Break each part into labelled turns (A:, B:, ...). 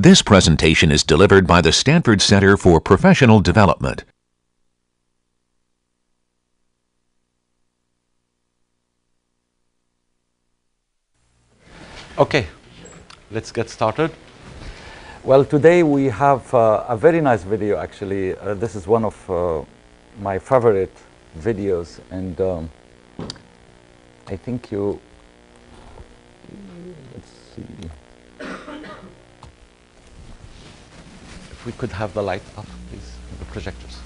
A: This presentation is delivered by the Stanford Center for Professional Development.
B: Okay, let's get started. Well, today we have a very nice video, actually. This is one of my favorite videos, and I think you, let's see, if we could have the light up, please, the projectors.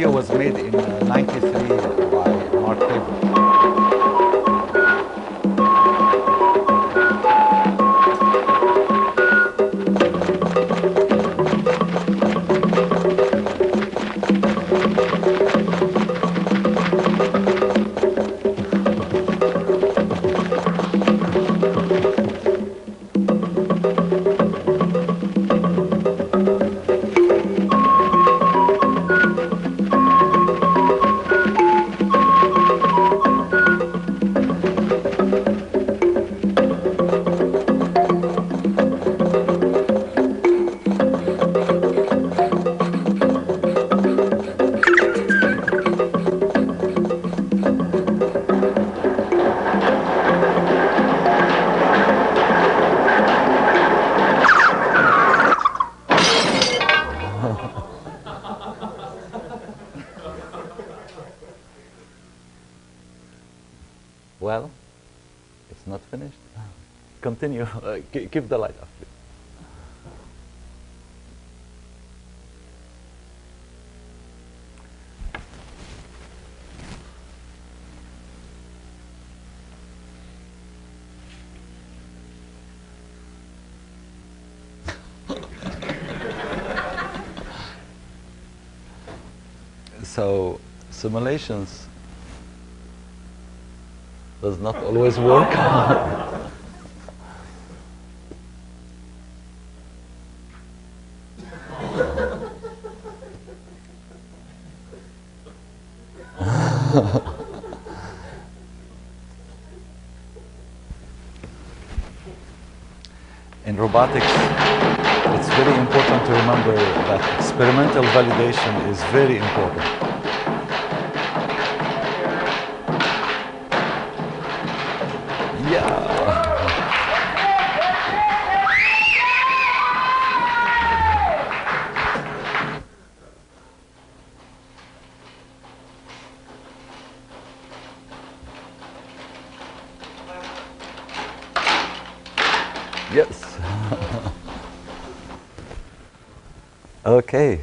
B: Was made in '93 by Mark Taylor. Well, it's not finished. Continue. Keep the light off, please. So, simulations does not always work. In robotics, it's very important to remember that experimental validation is very important. Yes. Okay.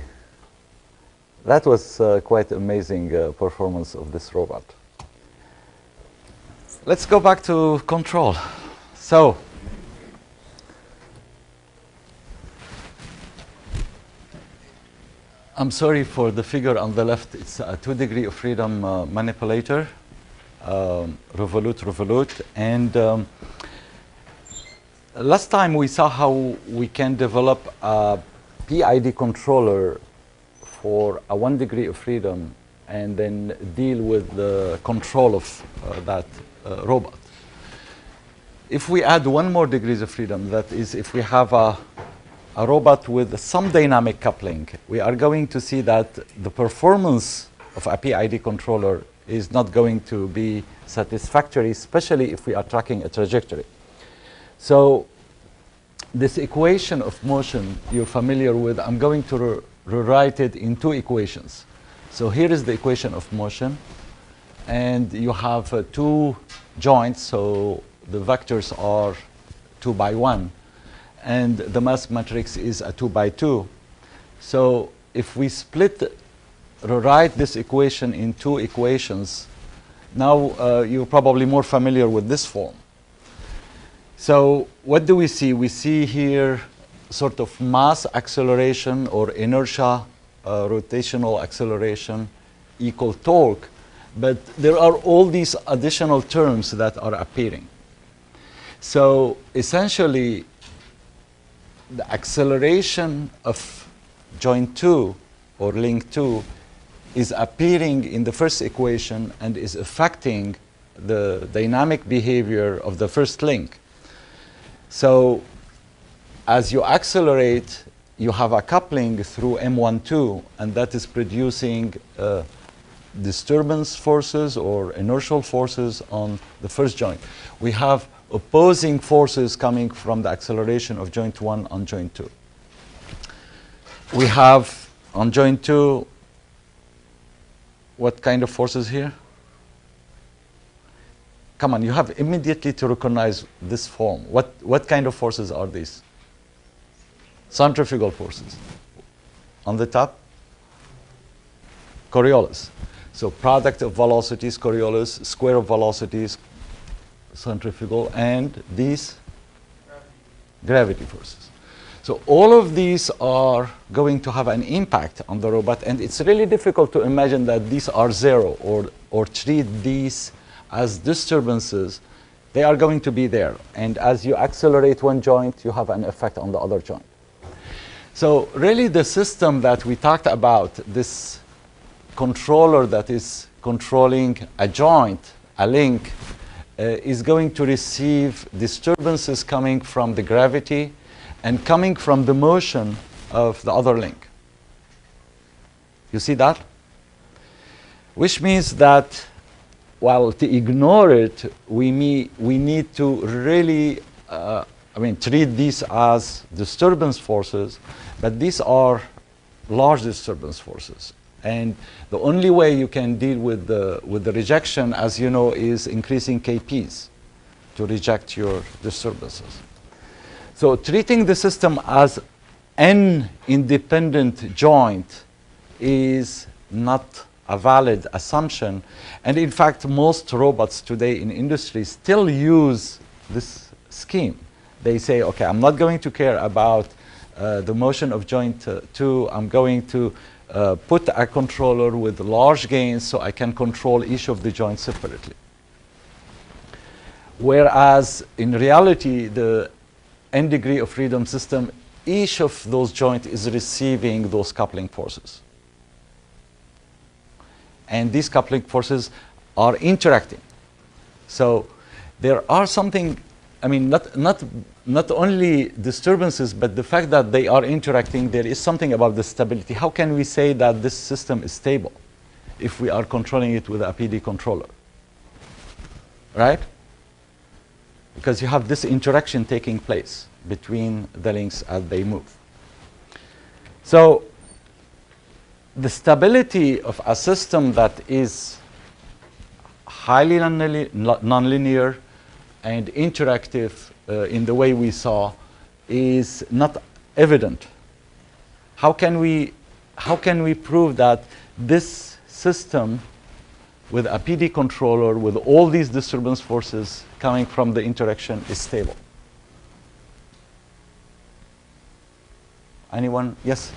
B: That was quite amazing performance of this robot. Let's go back to control. So, I'm sorry for the figure on the left. It's a 2 degree of freedom manipulator, revolute, and last time we saw how we can develop a PID controller for a 1 degree of freedom and then deal with the control of that robot. If we add 1 more degrees of freedom, that is, if we have a robot with some dynamic coupling, we are going to see that the performance of a PID controller is not going to be satisfactory, especially if we are tracking a trajectory. So this equation of motion you're familiar with, I'm going to rewrite it in 2 equations. So here is the equation of motion, and you have 2 joints, so the vectors are 2 by 1, and the mass matrix is a 2 by 2. So if we rewrite this equation in 2 equations, now you're probably more familiar with this form. So what do we see? We see here sort of mass acceleration or inertia, rotational acceleration equal torque. But there are all these additional terms that are appearing. So essentially, the acceleration of joint 2 or link 2 is appearing in the first equation and is affecting the dynamic behavior of the first link. So as you accelerate, you have a coupling through M12, and that is producing disturbance forces or inertial forces on the first joint. We have opposing forces coming from the acceleration of joint 1 on joint 2. We have on joint 2, what kind of forces here? Come on, you have immediately to recognize this form. What kind of forces are these? Centrifugal forces. On the top, Coriolis. So product of velocities, Coriolis, square of velocities, centrifugal, and these gravity forces. So all of these are going to have an impact on the robot, and it's really difficult to imagine that these are zero or treat these as disturbances. They are going to be there, and as you accelerate one joint, you have an effect on the other joint. So really the system that we talked about, this controller that is controlling a joint, a link, is going to receive disturbances coming from the gravity and coming from the motion of the other link. You see that? Which means that while to ignore it, we need to really treat these as disturbance forces, but these are large disturbance forces. And the only way you can deal with the rejection, as you know, is increasing KPs to reject your disturbances. So treating the system as an independent joint is not a valid assumption. And in fact, most robots today in industry still use this scheme. They say, okay, I'm not going to care about the motion of joint 2. I'm going to put a controller with large gains so I can control each of the joints separately. Whereas in reality, the n degree of freedom system, each of those joints is receiving those coupling forces. And these coupling forces are interacting. So there are something, I mean, not only disturbances, but the fact that they are interacting, there is something about the stability. How can we say that this system is stable if we are controlling it with a PD controller? Right? Because you have this interaction taking place between the links as they move. So the stability of a system that is highly nonlinear and interactive in the way we saw is not evident. How can we prove that this system with a PD controller with all these disturbance forces coming from the interaction is stable? Anyone? Yes?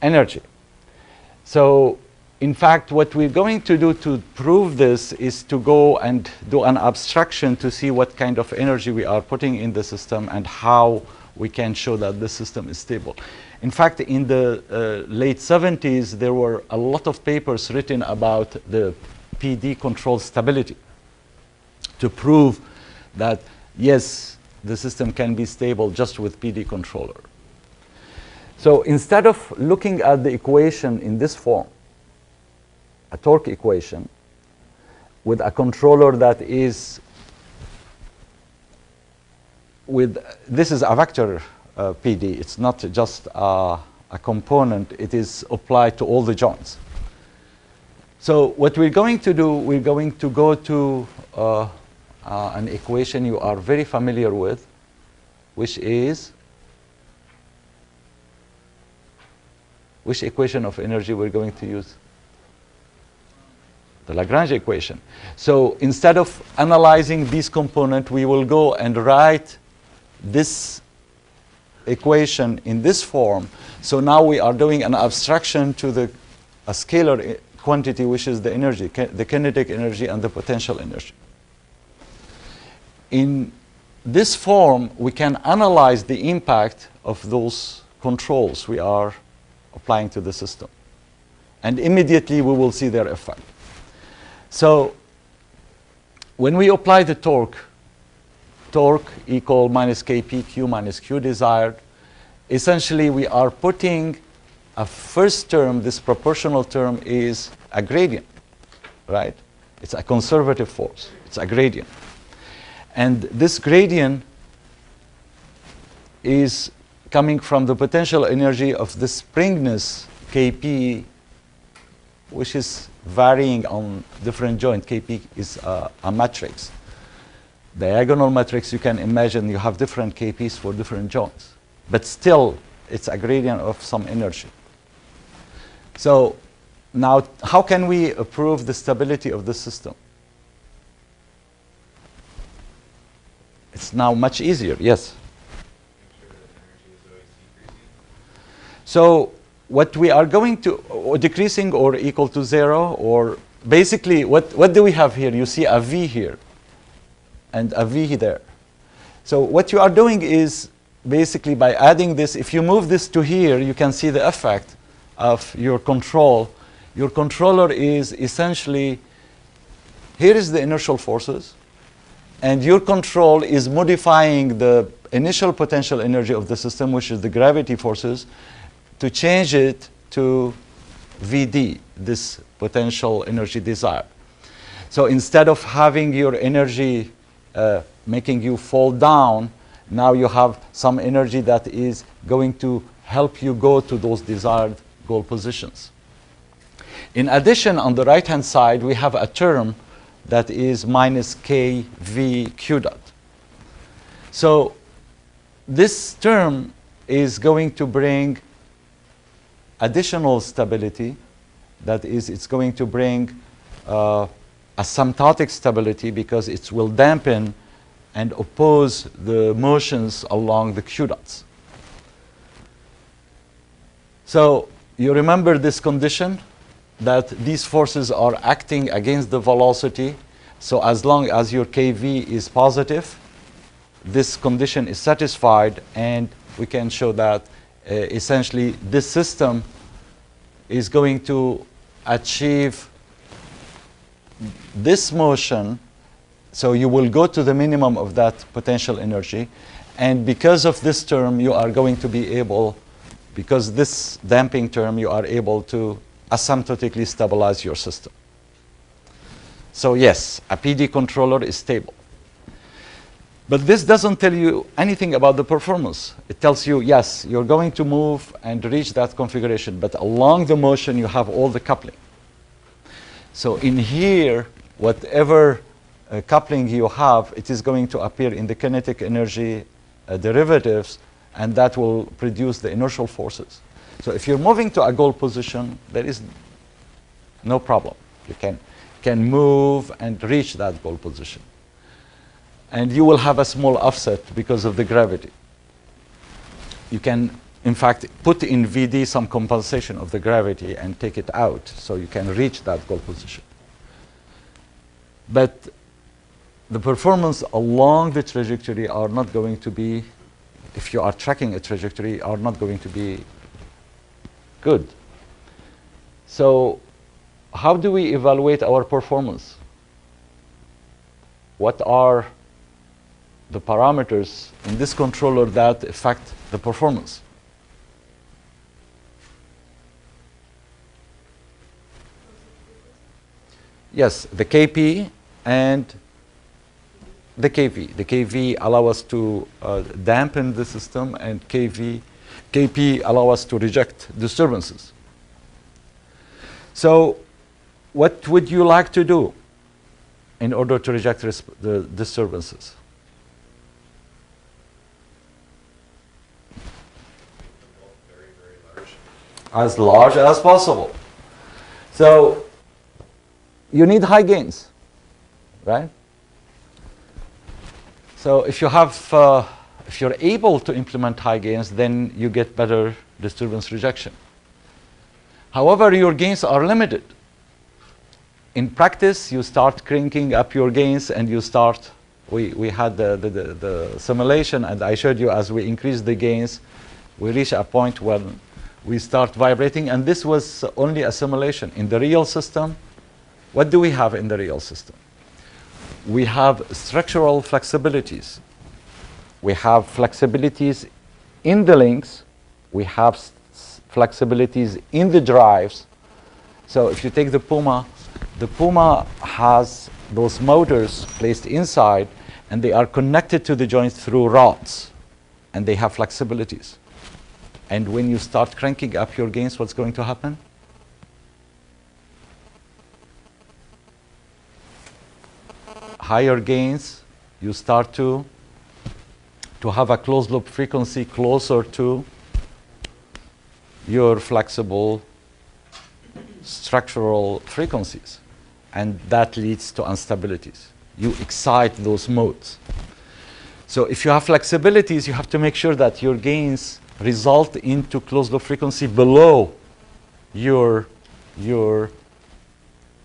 B: Energy. So in fact, what we're going to do to prove this is to go and do an abstraction to see what kind of energy we are putting in the system and how we can show that the system is stable. In fact, in the late 70s, there were a lot of papers written about the PD control stability to prove that, yes, the system can be stable just with PD controller. So instead of looking at the equation in this form, a torque equation with a controller that is this is a vector PD. It's not just a component. It is applied to all the joints. So what we're going to do, we're going to go to an equation you are very familiar with, which is, which equation of energy we're going to use? the Lagrange equation. So instead of analyzing this component, we will go and write this equation in this form. So now we are doing an abstraction to a scalar quantity, which is the energy, the kinetic energy and the potential energy. In this form, we can analyze the impact of those controls we are applying to the system. And immediately we will see their effect. So when we apply the torque equal minus Kp, Q minus Q desired, essentially we are putting a first term, this proportional term is a gradient, right? It's a conservative force. It's a gradient. And this gradient is coming from the potential energy of the springness Kp, which is varying on different joint. Kp is a matrix. Diagonal matrix, you can imagine you have different Kps for different joints. But still, it's a gradient of some energy. So now, how can we improve the stability of the system? It's now much easier, yes. So what we are going to, or decreasing or equal to 0, or basically, what do we have here? You see a V here and a V there. So what you are doing is basically by adding this, if you move this to here, you can see the effect of your control. Your controller is essentially, here is the inertial forces, and your control is modifying the initial potential energy of the system, which is the gravity forces, to change it to Vd, this potential energy desired. So instead of having your energy making you fall down, now you have some energy that is going to help you go to those desired goal positions. In addition, on the right-hand side, we have a term that is minus kv q dot. So this term is going to bring additional stability. That is, it's going to bring asymptotic stability because it will dampen and oppose the motions along the q dots. So you remember this condition, that these forces are acting against the velocity. So as long as your kv is positive, this condition is satisfied, and we can show that essentially this system is going to achieve this motion. So you will go to the minimum of that potential energy, and because of this term you are going to be able, because this damping term, you are able to asymptotically stabilize your system. So yes, a PD controller is stable. But this doesn't tell you anything about the performance. It tells you, yes, you're going to move and reach that configuration, but along the motion you have all the coupling. So in here, whatever coupling you have, it is going to appear in the kinetic energy derivatives, and that will produce the inertial forces. So if you're moving to a goal position, there is no problem. You can move and reach that goal position. And you will have a small offset because of the gravity. You can, in fact, put in Vd some compensation of the gravity and take it out so you can reach that goal position. But the performance along the trajectory are not going to be, if you are tracking a trajectory, are not going to be good. So how do we evaluate our performance? What are the parameters in this controller that affect the performance? Yes, the Kp and the Kv. The Kv allow us to dampen the system, and Kp allow us to reject disturbances. So what would you like to do in order to reject the disturbances? As large as possible. So you need high gains, right? So if you have, if you're able to implement high gains, then you get better disturbance rejection. However, your gains are limited. In practice, you start cranking up your gains, and you start. We had the simulation, and I showed you as we increase the gains, we reach a point when we start vibrating, and this was only a simulation. In the real system, what do we have in the real system? We have structural flexibilities. We have flexibilities in the links. We have flexibilities in the drives. So if you take the Puma has those motors placed inside, and they are connected to the joint through rods, and they have flexibilities. And when you start cranking up your gains, what's going to happen? Higher gains, you start to have a closed loop frequency closer to your flexible structural frequencies, and that leads to instabilities. You excite those modes. So if you have flexibilities, you have to make sure that your gains result into closed loop frequency below your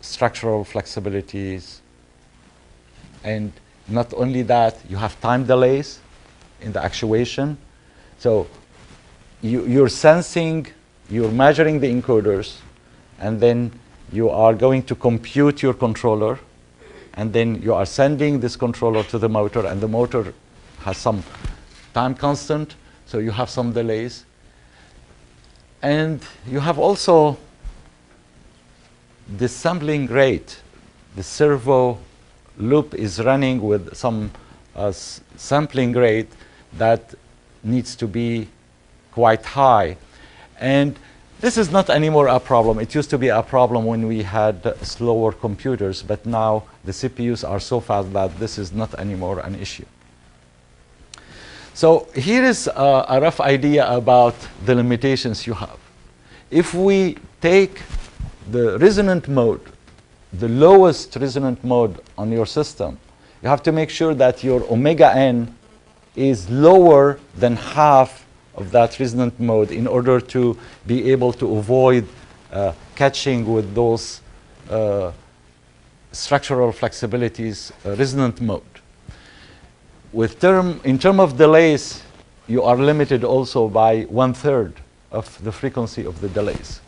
B: structural flexibilities. And not only that, you have time delays in the actuation. So you're sensing, you're measuring the encoders, and then you are going to compute your controller, and then you are sending this controller to the motor, and the motor has some time constant, so you have some delays. And you have also the sampling rate. The servo loop is running with some sampling rate that needs to be quite high. And this is not anymore a problem. It used to be a problem when we had slower computers, but now the CPUs are so fast that this is not anymore an issue. So here is a rough idea about the limitations you have. If we take the resonant mode, the lowest resonant mode on your system, you have to make sure that your omega n is lower than half of that resonant mode in order to be able to avoid catching with those structural flexibilities resonant mode. In terms of delays, you are limited also by 1/3 of the frequency of the delays.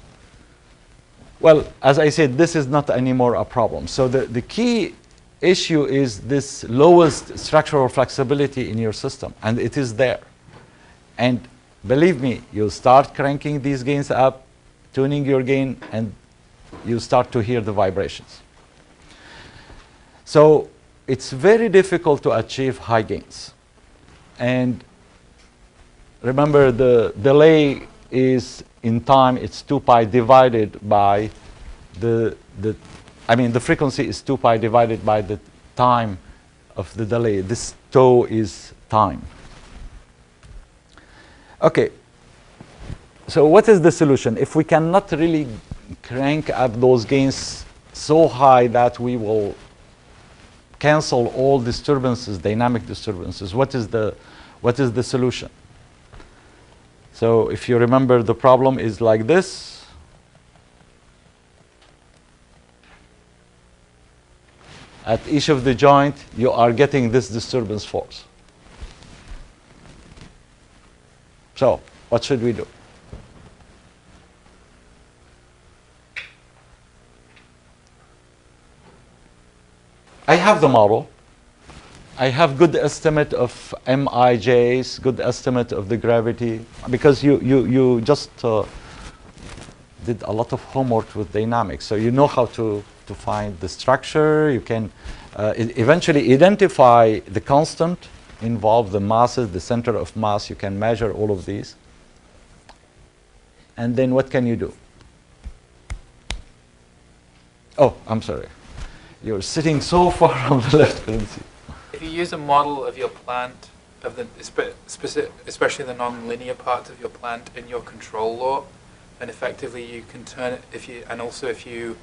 B: Well, as I said, this is not anymore a problem. So the key issue is this lowest structural flexibility in your system, and it is there. And believe me, you start cranking these gains up, tuning your gain, and you start to hear the vibrations. So it's very difficult to achieve high gains. And remember, the delay is in time, it's 2 pi divided by the frequency is 2 pi divided by the time of the delay. This tau is time. Okay, so what is the solution? If we cannot really crank up those gains so high that we will cancel all disturbances, dynamic disturbances, what is the solution? So if you remember, the problem is like this. At each of the joint, you are getting this disturbance force. So what should we do? I have the model. I have good estimate of MIJs, good estimate of the gravity, because you just did a lot of homework with dynamics. So you know how to find the structure. You can eventually identify the constant involved, the masses, the center of mass. You can measure all of these. And then what can you do? Oh, I'm sorry. You're sitting so far on the left, couldn't see.
C: If you use a model of your plant, of the especially the non-linear parts of your plant in your control law, then effectively you can turn it. If you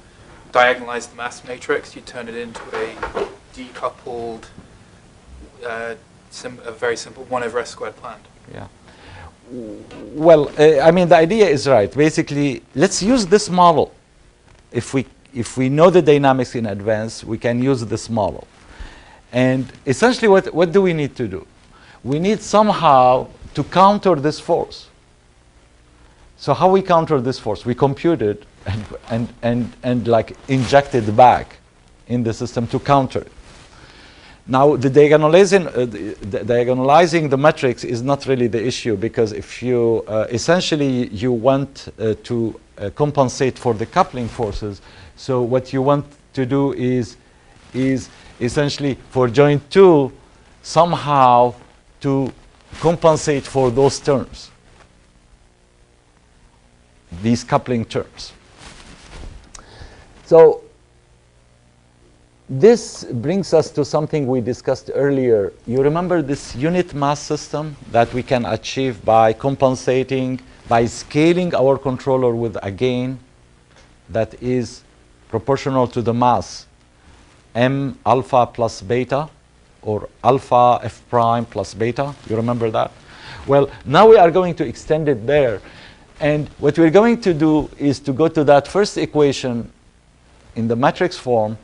C: diagonalize the mass matrix, you turn it into a decoupled, a very simple 1 over s squared plant.
B: Yeah. Well, I mean, the idea is right. Basically, let's use this model. If we know the dynamics in advance, we can use this model. And essentially, what do we need to do? We need somehow to counter this force. So how we counter this force? We compute it and like inject it back in the system to counter it. Now, the diagonalizing the matrix is not really the issue, because if you essentially you want to compensate for the coupling forces, so what you want to do is essentially for joint 2 somehow to compensate for those terms, these coupling terms. So this brings us to something we discussed earlier. You remember this unit mass system that we can achieve by compensating, by scaling our controller with a gain that is proportional to the mass, m alpha plus beta, or alpha f prime plus beta. You remember that? Well, now we are going to extend it there. And what we're going to do is to go to that first equation in the matrix form,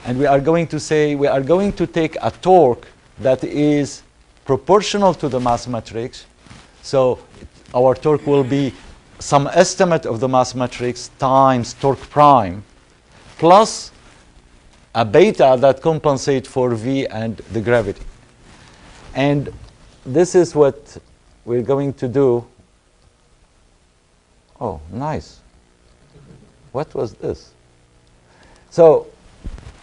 B: and we are going to say we are going to take a torque that is proportional to the mass matrix. So our torque will be some estimate of the mass matrix times torque prime plus a beta that compensates for V and the gravity. And this is what we're going to do. Oh, nice. What was this? So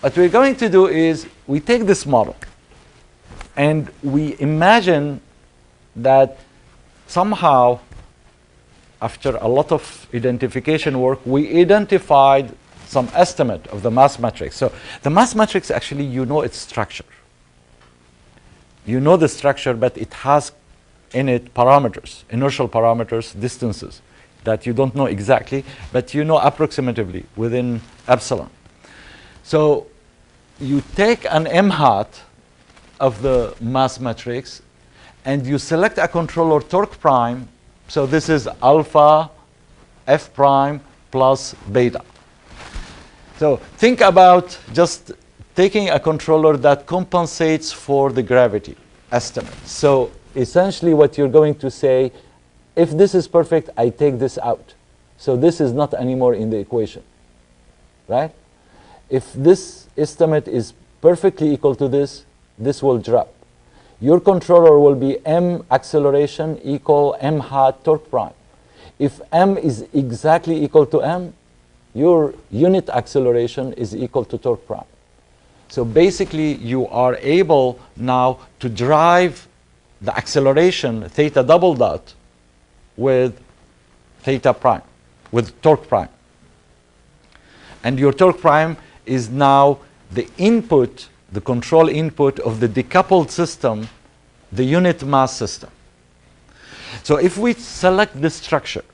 B: what we're going to do is we take this model and we imagine that somehow, after a lot of identification work, we identified some estimate of the mass matrix. So the mass matrix, actually, you know its structure. You know the structure, but it has in it parameters, inertial parameters, distances that you don't know exactly, but you know approximatively within epsilon. So you take an m hat of the mass matrix and you select a controller torque prime. So this is alpha f prime plus beta. So think about just taking a controller that compensates for the gravity estimate. So essentially what you're going to say, if this is perfect, I take this out. So this is not anymore in the equation, right? If this estimate is perfectly equal to this, this will drop. Your controller will be m acceleration equal m hat torque prime. If m is exactly equal to m, your unit acceleration is equal to torque prime. So basically, you are able now to drive the acceleration theta double dot with theta prime, with torque prime. And your torque prime is now the input, the control input of the decoupled system, the unit mass system. So if we select this structure,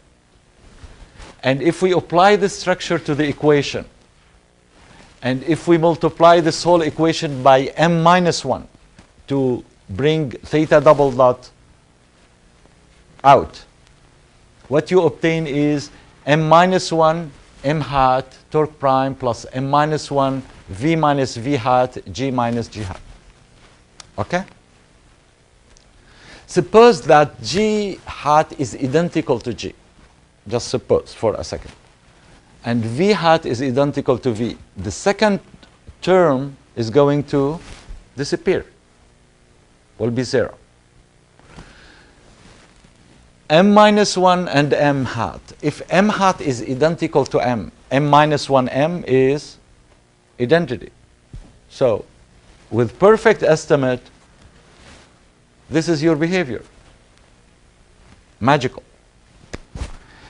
B: and if we apply this structure to the equation, and if we multiply this whole equation by m minus 1 to bring theta double dot out, what you obtain is m minus 1 m hat torque prime plus m minus 1 v minus v hat g minus g hat. Okay? Suppose that g hat is identical to g. Just suppose for a second. And v hat is identical to v. The second term is going to disappear. Will be 0. M minus 1 and m hat. If m hat is identical to m, m minus 1 m is identity. So with perfect estimate, this is your behavior. Magical.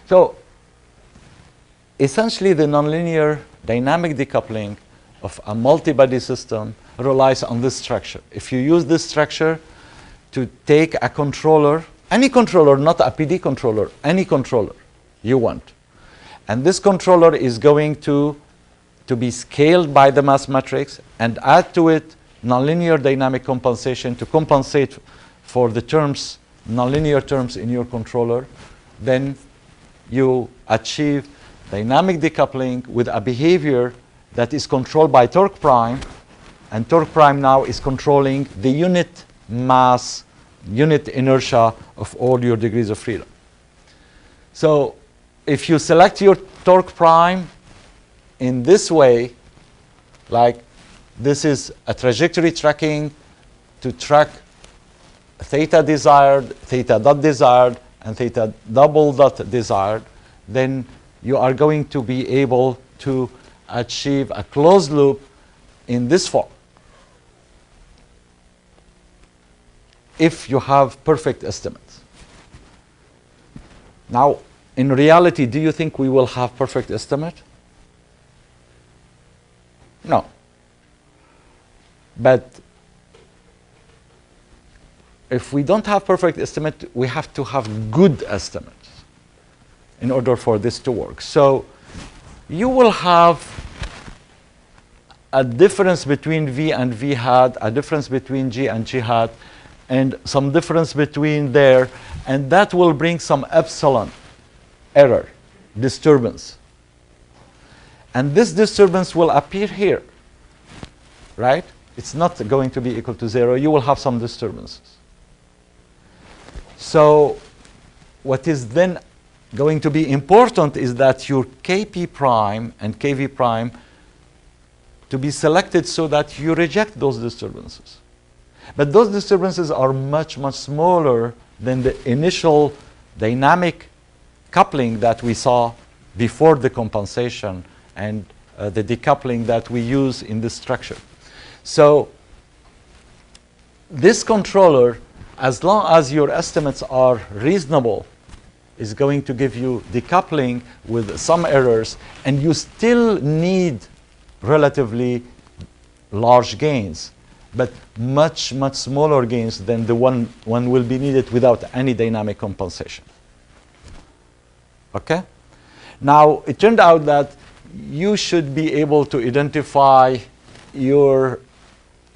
B: So essentially, the nonlinear dynamic decoupling of a multi-body system relies on this structure. If you use this structure to take a controller, any controller, not a PD controller, any controller you want, and this controller is going to to be scaled by the mass matrix and add to it nonlinear dynamic compensation to compensate for the terms, nonlinear terms in your controller, then you achieve dynamic decoupling with a behavior that is controlled by torque prime, and torque prime now is controlling the unit mass, unit inertia of all your degrees of freedom. So if you select your torque prime in this way, like this is a trajectory tracking to track theta desired, theta dot desired, and theta double dot desired, then you are going to be able to achieve a closed loop in this form if you have perfect estimates. Now, in reality, do you think we will have perfect estimate? No. But if we don't have perfect estimate, we have to have good estimates in order for this to work. So you will have a difference between V and V hat, a difference between G and G hat, and some difference between there, and that will bring some epsilon error, disturbance. And this disturbance will appear here, right? It's not going to be equal to 0. You will have some disturbances. So what is then going to be important is that your Kp prime and Kv prime to be selected so that you reject those disturbances. But those disturbances are much, much smaller than the initial dynamic coupling that we saw before the compensation and the decoupling that we use in this structure. So this controller, as long as your estimates are reasonable, is going to give you decoupling with some errors, and you still need relatively large gains, but much, much smaller gains than the one will be needed without any dynamic compensation. Okay? Now, it turned out that you should be able to identify your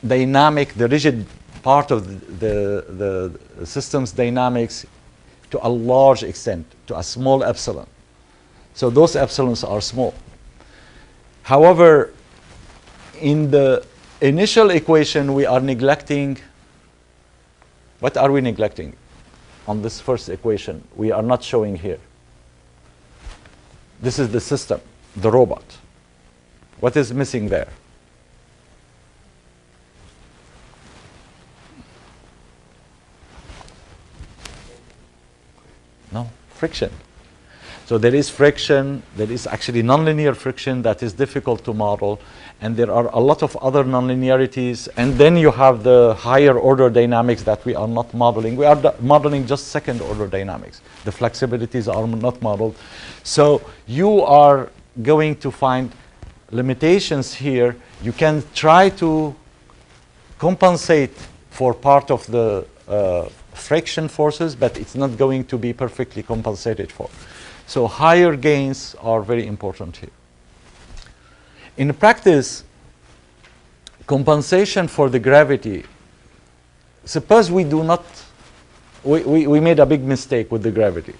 B: dynamic, the rigid part of the system's dynamics to a large extent, to a small epsilon. So those epsilons are small. However, in the initial equation, we are neglecting. What are we neglecting on this first equation? We are not showing here. This is the system, the robot. What is missing there? No, friction. So there is friction, there is actually nonlinear friction that is difficult to model, and there are a lot of other nonlinearities, and then you have the higher order dynamics that we are not modeling. We are modeling just second order dynamics. The flexibilities are not modeled. So you are going to find limitations here. You can try to compensate for part of the friction forces, but it's not going to be perfectly compensated for. So higher gains are very important here. In practice, compensation for the gravity, suppose we do not, we made a big mistake with the gravity.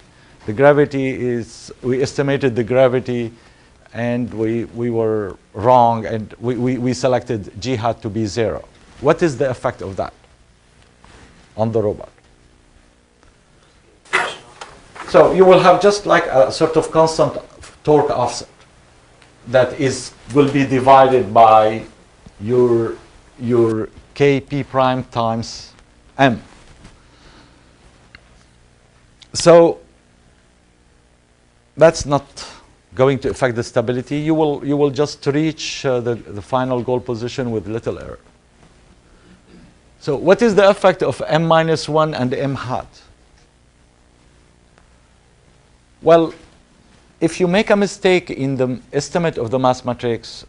B: The gravity is, we estimated the gravity and we were wrong, and we selected G hat to be 0. What is the effect of that on the robot? So you will have just like a sort of constant torque offset that will be divided by your Kp prime times m. So that's not going to affect the stability. You will just reach the final goal position with little error. So what is the effect of m minus 1 and m hat? Well, if you make a mistake in the estimate of the mass matrix,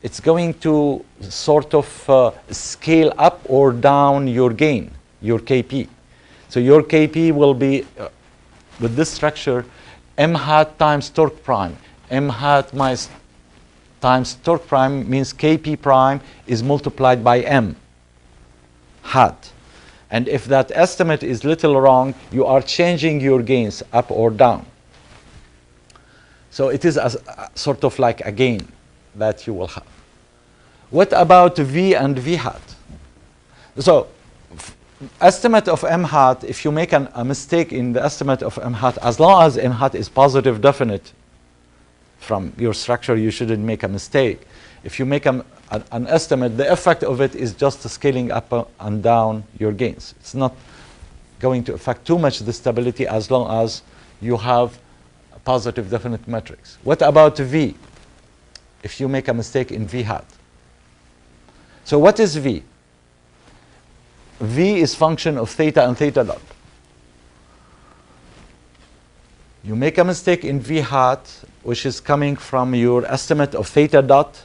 B: it's going to sort of scale up or down your gain, your Kp. So your Kp will be, with this structure, m hat times torque prime, m hat minus times torque prime means Kp prime is multiplied by m hat. And if that estimate is little wrong, you are changing your gains up or down. So it is a sort of like a gain that you will have. What about V and V hat? So estimate of m hat, if you make a mistake in the estimate of m hat, as long as m hat is positive definite from your structure, you shouldn't make a mistake. If you make an estimate, the effect of it is just scaling up and down your gains. It's not going to affect too much the stability as long as you have positive definite metrics. What about V? If you make a mistake in V hat. So what is V? V is function of theta and theta dot. You make a mistake in V hat, which is coming from your estimate of theta dot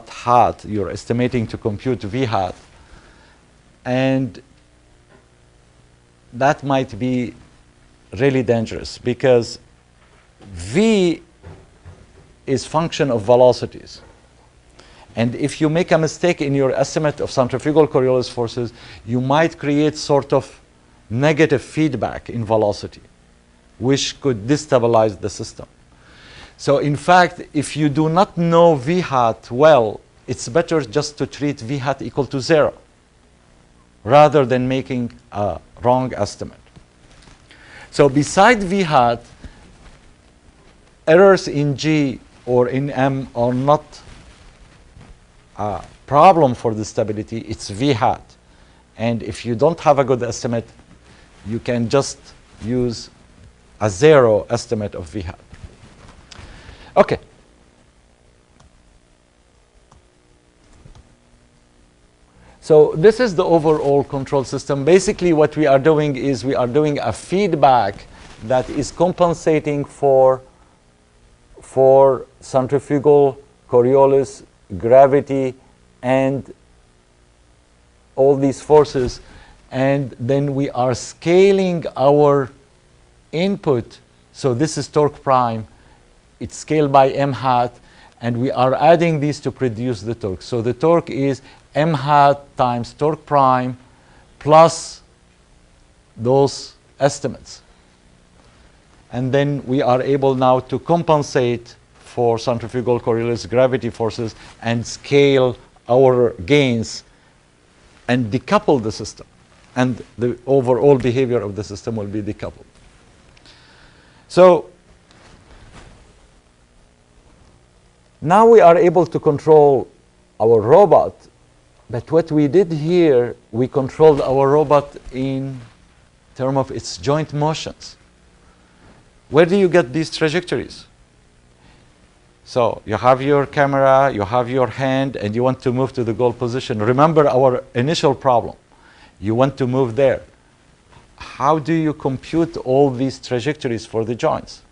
B: hat, you're estimating to compute V hat. And that might be really dangerous because V is function of velocities. And if you make a mistake in your estimate of centrifugal Coriolis forces, you might create sort of negative feedback in velocity, which could destabilize the system. So in fact, if you do not know V hat well, it's better just to treat V hat equal to 0 rather than making a wrong estimate. So beside V hat, errors in G or in M are not a problem for the stability, it's V hat. And if you don't have a good estimate, you can just use a 0 estimate of V hat. Okay. So this is the overall control system. Basically what we are doing is we are doing a feedback that is compensating for centrifugal, Coriolis, gravity, and all these forces. And then we are scaling our input. So this is torque prime. It's scaled by m hat. And we are adding these to produce the torque. So the torque is m hat times torque prime plus those estimates. And then we are able now to compensate for centrifugal Coriolis gravity forces and scale our gains and decouple the system. And the overall behavior of the system will be decoupled. So now we are able to control our robot. But what we did here, we controlled our robot in terms of its joint motions. Where do you get these trajectories? So you have your camera, you have your hand, and you want to move to the goal position. Remember our initial problem. You want to move there. How do you compute all these trajectories for the joints?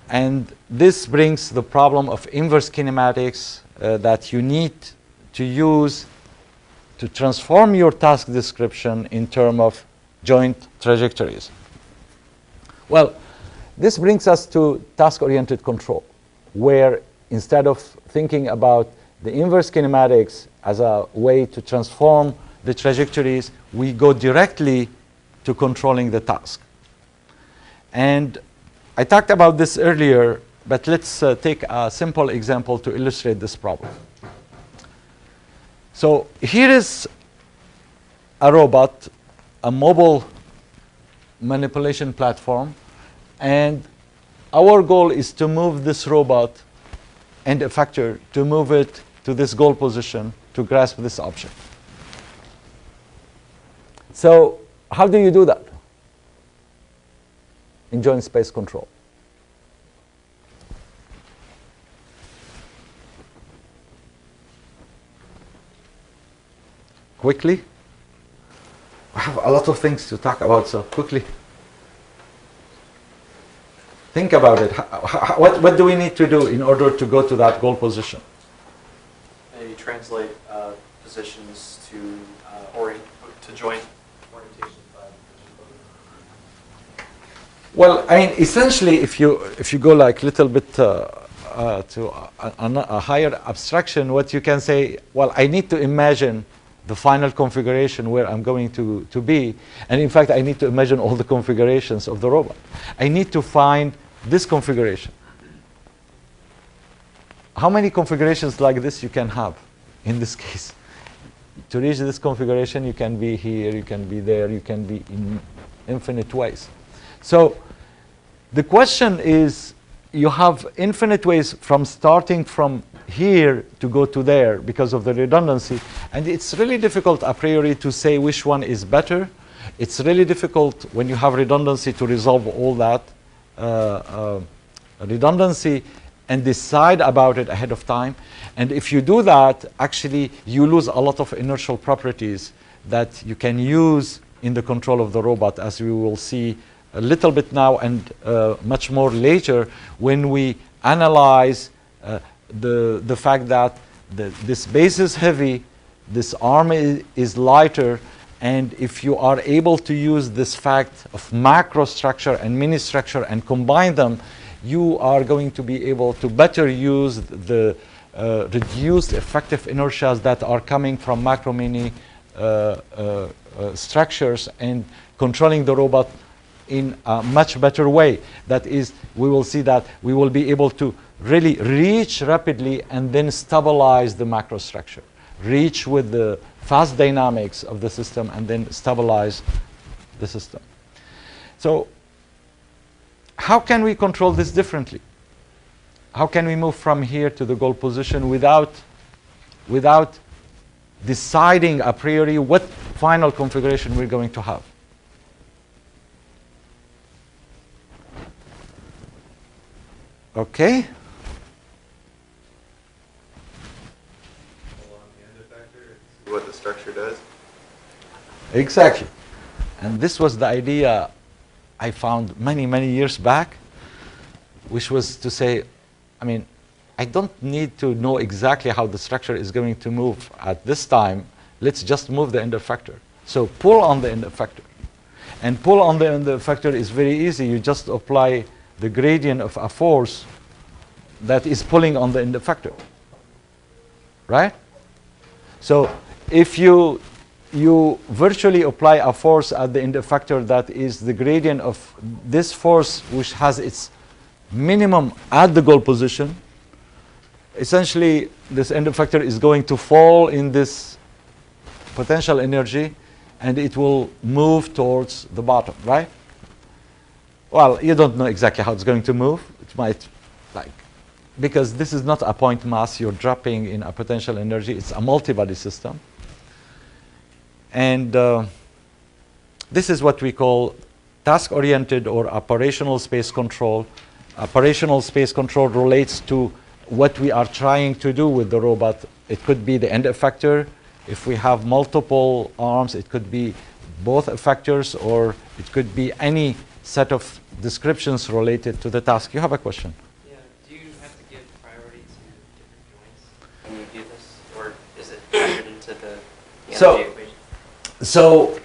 B: And this brings the problem of inverse kinematics that you need to use to transform your task description in terms of joint trajectories. Well, this brings us to task-oriented control, where instead of thinking about the inverse kinematics as a way to transform the trajectories, we go directly to controlling the task. And I talked about this earlier, but let's take a simple example to illustrate this problem. So here is a robot, a mobile manipulation platform, and our goal is to move this robot and effector to move it to this goal position to grasp this object. So how do you do that in joint space control? Quickly. I have a lot of things to talk about, so quickly. Think about it. What do we need to do in order to go to that goal position?
D: You translate positions to joint orientation.
B: Well, I mean, essentially, if you go like a little bit a higher abstraction, what you can say, well, I need to imagine the final configuration where I'm going to be. And in fact, I need to imagine all the configurations of the robot. I need to find this configuration. How many configurations like this you can have in this case? To reach this configuration, you can be here, you can be there, you can be in infinite ways. So the question is, you have infinite ways from starting from here to go to there because of the redundancy. And it's really difficult a priori to say which one is better. It's really difficult when you have redundancy to resolve all that redundancy and decide about it ahead of time. And if you do that, actually, you lose a lot of inertial properties that you can use in the control of the robot, as we will see a little bit now and much more later when we analyze the fact that this base is heavy, this arm is lighter, and if you are able to use this fact of macro structure and mini structure and combine them, you are going to be able to better use the reduced effective inertias that are coming from macro mini structures and controlling the robot in a much better way. That is, we will see that we will be able to really reach rapidly and then stabilize the macro structure. Reach with the fast dynamics of the system and then stabilize the system. So how can we control this differently? How can we move from here to the goal position without deciding a priori what final configuration we're going to have? Okay.
E: What the structure does?
B: Exactly. And this was the idea I found many, many years back, which was to say, I mean, I don't need to know exactly how the structure is going to move at this time. Let's just move the end effector. So pull on the end effector. And pull on the end effector is very easy. You just apply the gradient of a force that is pulling on the end effector. Right? So if you virtually apply a force at the end effector that is the gradient of this force, which has its minimum at the goal position, essentially this end effector is going to fall in this potential energy and it will move towards the bottom, right? Well, you don't know exactly how it's going to move. It might, because this is not a point mass you're dropping in a potential energy, it's a multi-body system. And this is what we call task-oriented or operational space control. Operational space control relates to what we are trying to do with the robot. It could be the end effector. If we have multiple arms, it could be both effectors, or it could be any set of descriptions related to the task. You have a question?
D: Yeah. Do you have to give priority to different joints when you do this, or is it factored into the energy equation?
B: So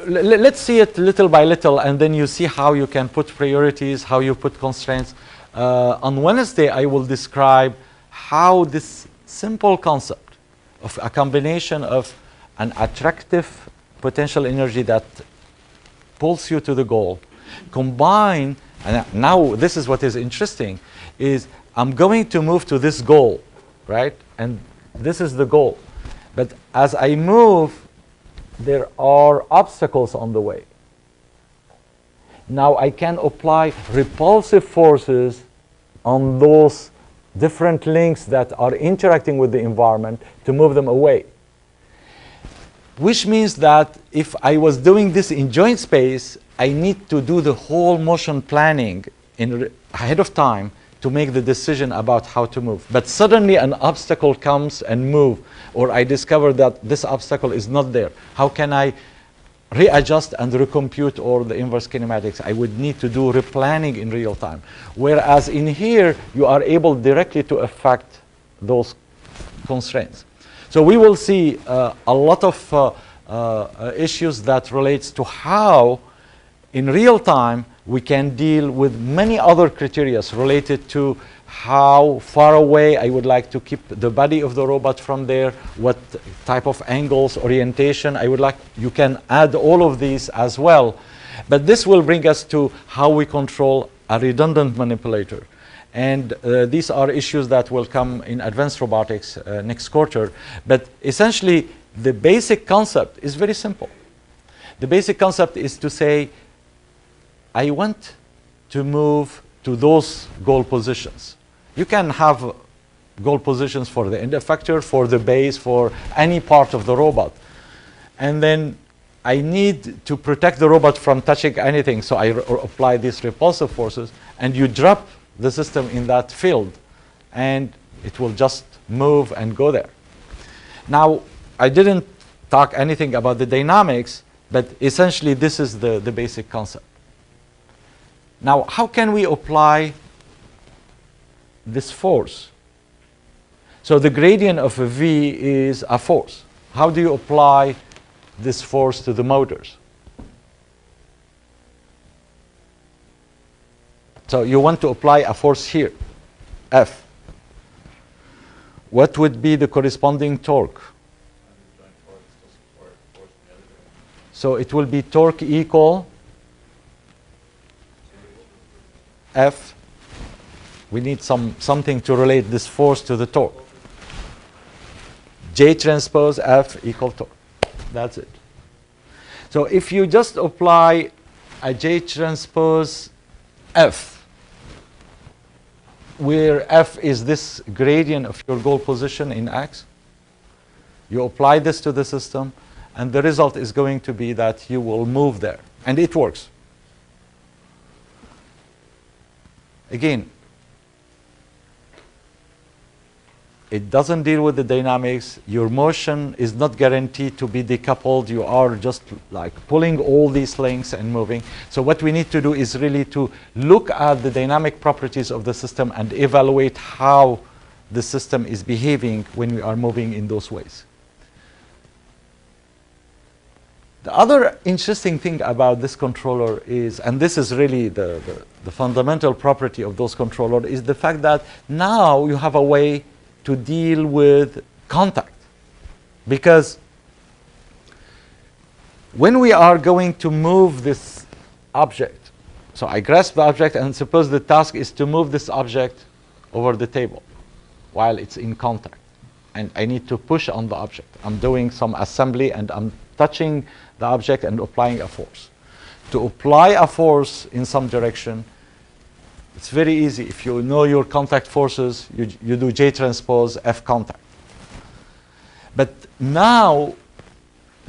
B: let's see it little by little, and then you see how you can put priorities, how you put constraints. On Wednesday, I will describe how this simple concept of a combination of an attractive potential energy that pulls you to the goal, combine, and now this is what is interesting, is I'm going to move to this goal, right? And this is the goal. But as I move, there are obstacles on the way. Now I can apply repulsive forces on those different links that are interacting with the environment to move them away. Which means that if I was doing this in joint space, I need to do the whole motion planning ahead of time to make the decision about how to move. But suddenly an obstacle comes and move, or I discover that this obstacle is not there. How can I readjust and recompute all the inverse kinematics? I would need to do replanning in real time. Whereas in here, you are able directly to affect those constraints. So we will see a lot of issues that relates to how, in real time, We can deal with many other criteria related to how far away I would like to keep the body of the robot from there, what type of angles, orientation I would like. You can add all of these as well. But this will bring us to how we control a redundant manipulator. And these are issues that will come in advanced robotics next quarter. But essentially, the basic concept is very simple. The basic concept is to say, I want to move to those goal positions. You can have goal positions for the end effector, for the base, for any part of the robot. And then I need to protect the robot from touching anything, so I apply these repulsive forces, and you drop the system in that field, and it will just move and go there. Now, I didn't talk anything about the dynamics, but essentially this is the basic concept. Now, how can we apply this force? So the gradient of a V is a force. How do you apply this force to the motors? So you want to apply a force here, F. What would be the corresponding torque? So it will be torque equal F. We need something to relate this force to the torque. J transpose F equal torque. That's it. So if you just apply a J transpose F, where F is this gradient of your goal position in X, you apply this to the system, and the result is going to be that you will move there. And it works. Again, it doesn't deal with the dynamics. Your motion is not guaranteed to be decoupled. You are just like pulling all these links and moving. So what we need to do is really to look at the dynamic properties of the system and evaluate how the system is behaving when we are moving in those ways. The other interesting thing about this controller is, and this is really the fundamental property of those controllers, is the fact that now you have a way to deal with contact. Because when we are going to move this object, so I grasp the object, and suppose the task is to move this object over the table while it's in contact. And I need to push on the object. I'm doing some assembly, and I'm touching the object and applying a force. To apply a force in some direction, it's very easy. If you know your contact forces, you do J transpose F contact. But now,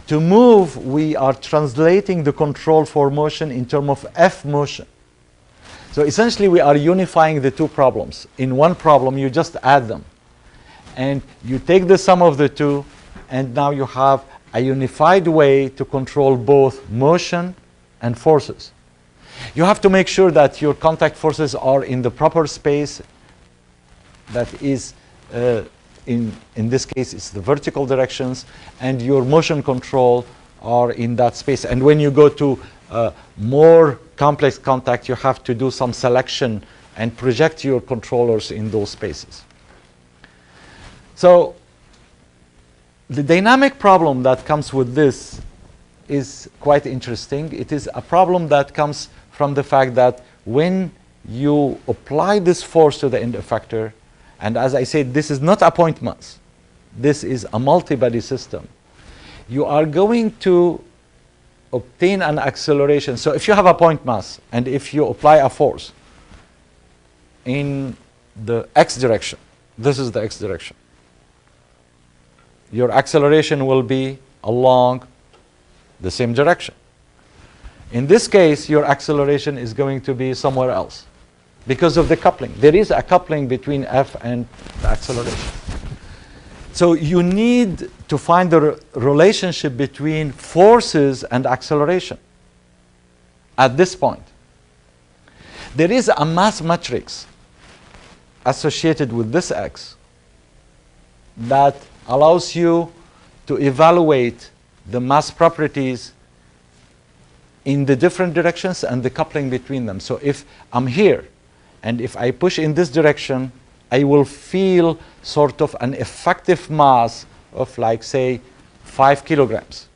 B: to move, we are translating the control for motion in terms of F motion. So essentially, we are unifying the two problems. In one problem, you just add them. And you take the sum of the two, and now you have a unified way to control both motion and forces. You have to make sure that your contact forces are in the proper space. That is, in this case, it's the vertical directions, and your motion control are in that space. And when you go to more complex contact, you have to do some selection and project your controllers in those spaces. So the dynamic problem that comes with this is quite interesting. It is a problem that comes from the fact that when you apply this force to the end effector, and as I said, this is not a point mass. This is a multi-body system. You are going to obtain an acceleration. So if you have a point mass, and if you apply a force in the x direction, this is the x direction, your acceleration will be along the same direction. In this case, your acceleration is going to be somewhere else because of the coupling. There is a coupling between F and the acceleration. So you need to find the relationship between forces and acceleration at this point. There is a mass matrix associated with this X that allows you to evaluate the mass properties in the different directions and the coupling between them. So if I'm here, and if I push in this direction, I will feel sort of an effective mass of, like, say, 5 kilograms.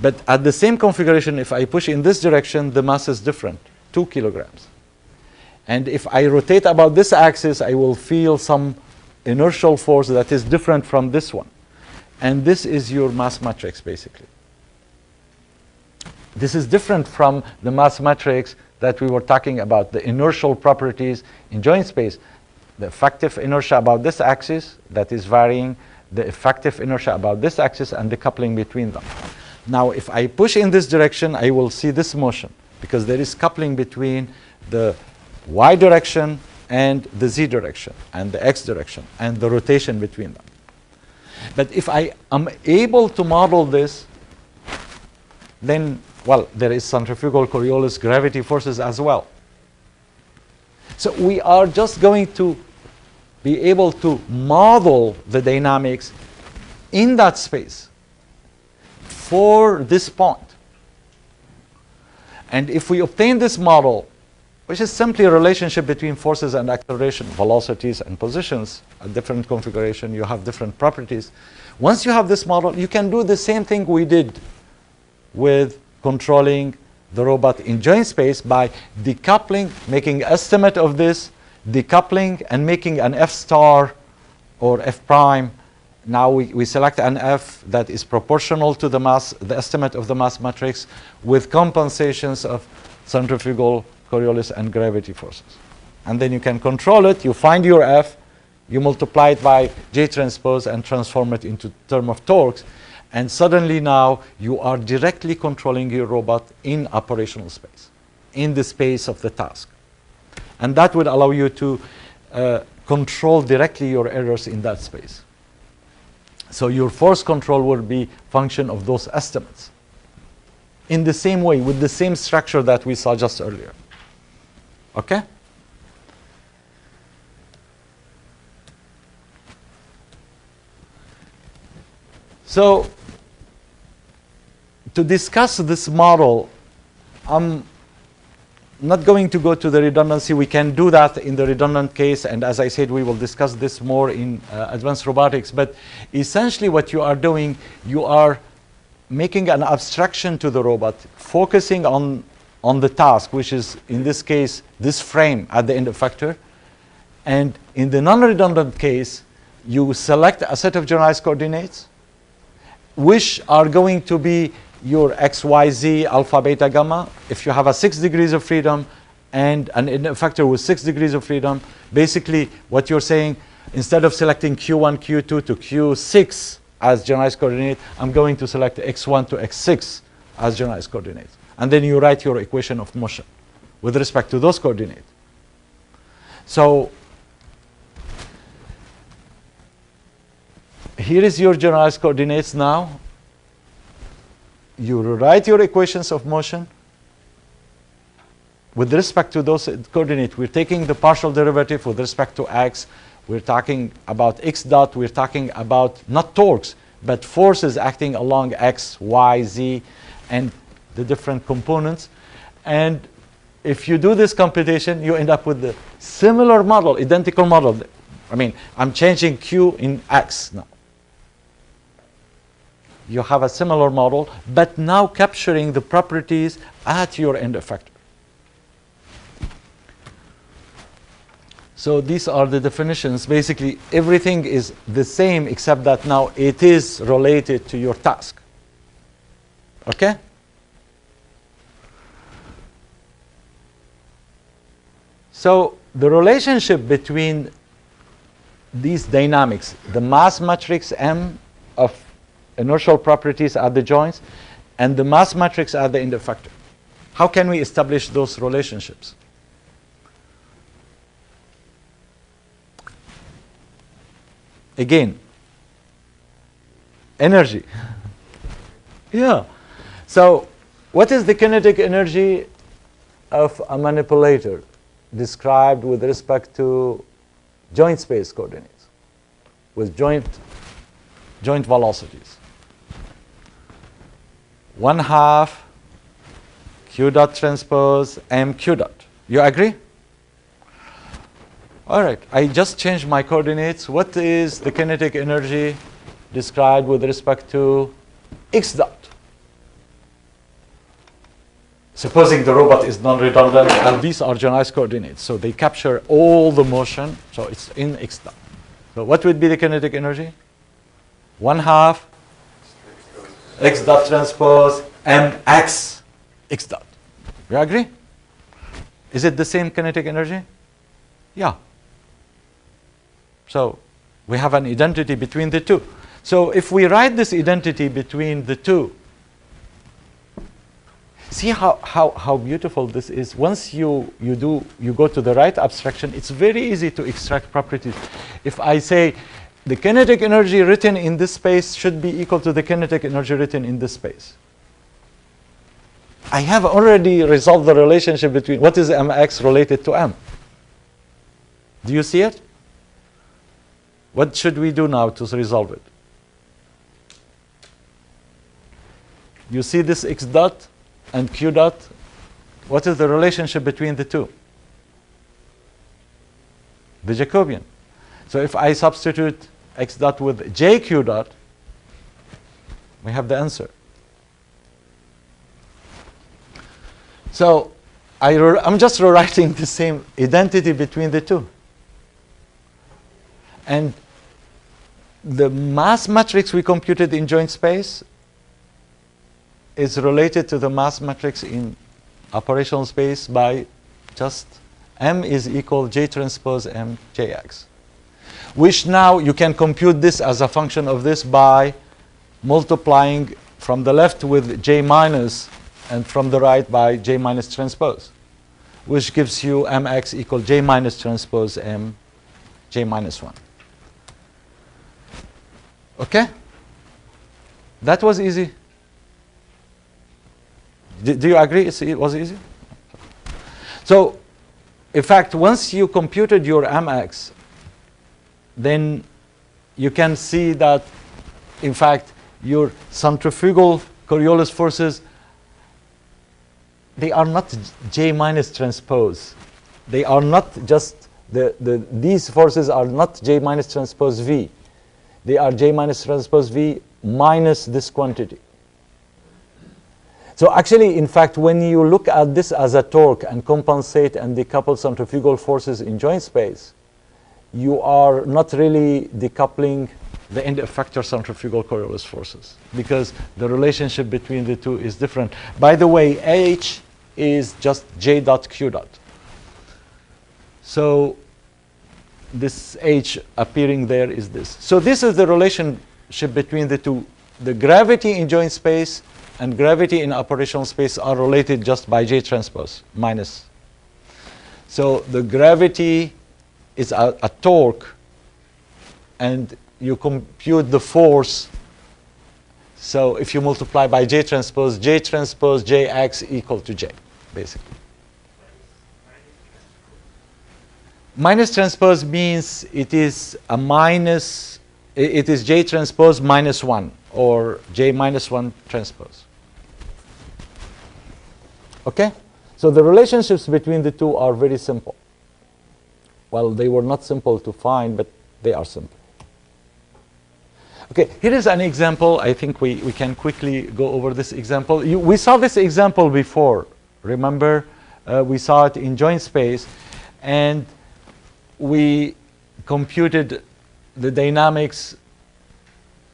B: But at the same configuration, if I push in this direction, the mass is different, 2 kilograms. And if I rotate about this axis, I will feel some inertial force that is different from this one. And this is your mass matrix, basically. This is different from the mass matrix that we were talking about, the inertial properties in joint space. The effective inertia about this axis that is varying, the effective inertia about this axis, and the coupling between them. Now, if I push in this direction, I will see this motion, because there is coupling between the y direction and the z direction, and the x direction, and the rotation between them. But if I am able to model this, then, well, there is centrifugal Coriolis gravity forces as well. So we are just going to be able to model the dynamics in that space for this point. And if we obtain this model, which is simply a relationship between forces and acceleration, velocities and positions, a different configuration, you have different properties. Once you have this model, you can do the same thing we did with controlling the robot in joint space by decoupling, making estimate of this, decoupling, and making an F star or F prime. Now we select an F that is proportional to the mass, the estimate of the mass matrix, with compensations of centrifugal, Coriolis, and gravity forces. And then you can control it. You find your F, you multiply it by J transpose and transform it into term of torques. And suddenly now you are directly controlling your robot in operational space, in the space of the task. And that would allow you to control directly your errors in that space. So your force control will be function of those estimates in the same way, with the same structure that we saw just earlier. Okay? So to discuss this model, I'm not going to go to the redundancy. We can do that in the redundant case, and as I said, we will discuss this more in advanced robotics. But essentially what you are doing, you are making an abstraction to the robot, focusing on the task, which is, in this case, this frame at the end effector. And in the non-redundant case, you select a set of generalized coordinates, which are going to be your x, y, z, alpha, beta, gamma. If you have a 6 degrees of freedom and an end effector with 6 degrees of freedom, basically what you're saying, instead of selecting q1, q2 to q6 as generalized coordinate, I'm going to select x1 to x6 as generalized coordinates. And then you write your equation of motion with respect to those coordinates. So here is your generalized coordinates now. You write your equations of motion with respect to those coordinates. We're taking the partial derivative with respect to x. We're talking about x dot. We're talking about not torques, but forces acting along x, y, z, and the different components. And if you do this computation, you end up with the similar model, identical model. I mean, I'm changing q in x now. You have a similar model, but now capturing the properties at your end effector. So these are the definitions. Basically, everything is the same, except that now it is related to your task. Okay? So the relationship between these dynamics, the mass matrix M of inertial properties at the joints, and the mass matrix at the end effector. How can we establish those relationships? Again, energy. Yeah. So what is the kinetic energy of a manipulator described with respect to joint space coordinates, with joint velocities? 1/2 Q dot transpose M Q dot. You agree? All right, I just changed my coordinates. What is the kinetic energy described with respect to X dot? Supposing the robot is non-redundant, and these are generalized coordinates, so they capture all the motion, so it's in X dot. So what would be the kinetic energy? 1/2 X dot transpose mx X dot. You agree? Is it the same kinetic energy? Yeah. So we have an identity between the two. So if we write this identity between the two, see how beautiful this is. Once you go to the right abstraction, it's very easy to extract properties. If I say the kinetic energy written in this space should be equal to the kinetic energy written in this space, I have already resolved the relationship between what is mx related to m. Do you see it? What should we do now to resolve it? You see this X dot and Q dot? What is the relationship between the two? The Jacobian. So if I substitute X dot with JQ dot, we have the answer. So I'm just rewriting the same identity between the two. And the mass matrix we computed in joint space is related to the mass matrix in operational space by just M is equal J transpose M JX. Which now you can compute this as a function of this by multiplying from the left with J minus and from the right by J minus transpose, which gives you Mx equal J minus transpose M J minus 1. Okay? That was easy. Do you agree it was easy? So, in fact, once you computed your Mx, then you can see that, in fact, your centrifugal Coriolis forces, they are not J minus transpose. They are not just, these forces are not J minus transpose V. They are J minus transpose V minus this quantity. So actually, in fact, when you look at this as a torque and compensate and decouple centrifugal forces in joint space, you are not really decoupling the end effector centrifugal Coriolis forces, because the relationship between the two is different. By the way, H is just J dot Q dot. So this H appearing there is this. So this is the relationship between the two. The gravity in joint space and gravity in operational space are related just by J transpose minus. So the gravity is a torque, and you compute the force. So if you multiply by J transpose Jx equal to J, basically. Minus transpose means it is a minus, it is J transpose minus 1 or J minus 1 transpose. Okay? So the relationships between the two are very simple. Well, they were not simple to find, but they are simple. Okay, here is an example. I think we can quickly go over this example. We saw this example before. Remember, we saw it in joint space, and we computed the dynamics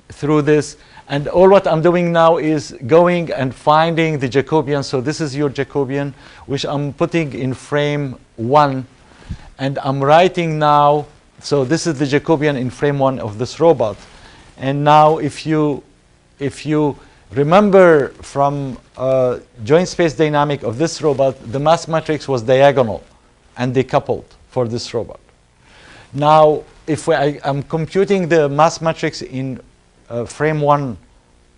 B: through this. And all what I'm doing now is going and finding the Jacobian. So this is your Jacobian, which I'm putting in frame 1. And I'm writing now, so this is the Jacobian in frame 1 of this robot. And now if you remember from joint space dynamic of this robot, the mass matrix was diagonal and decoupled for this robot. Now, if I'm computing the mass matrix in frame 1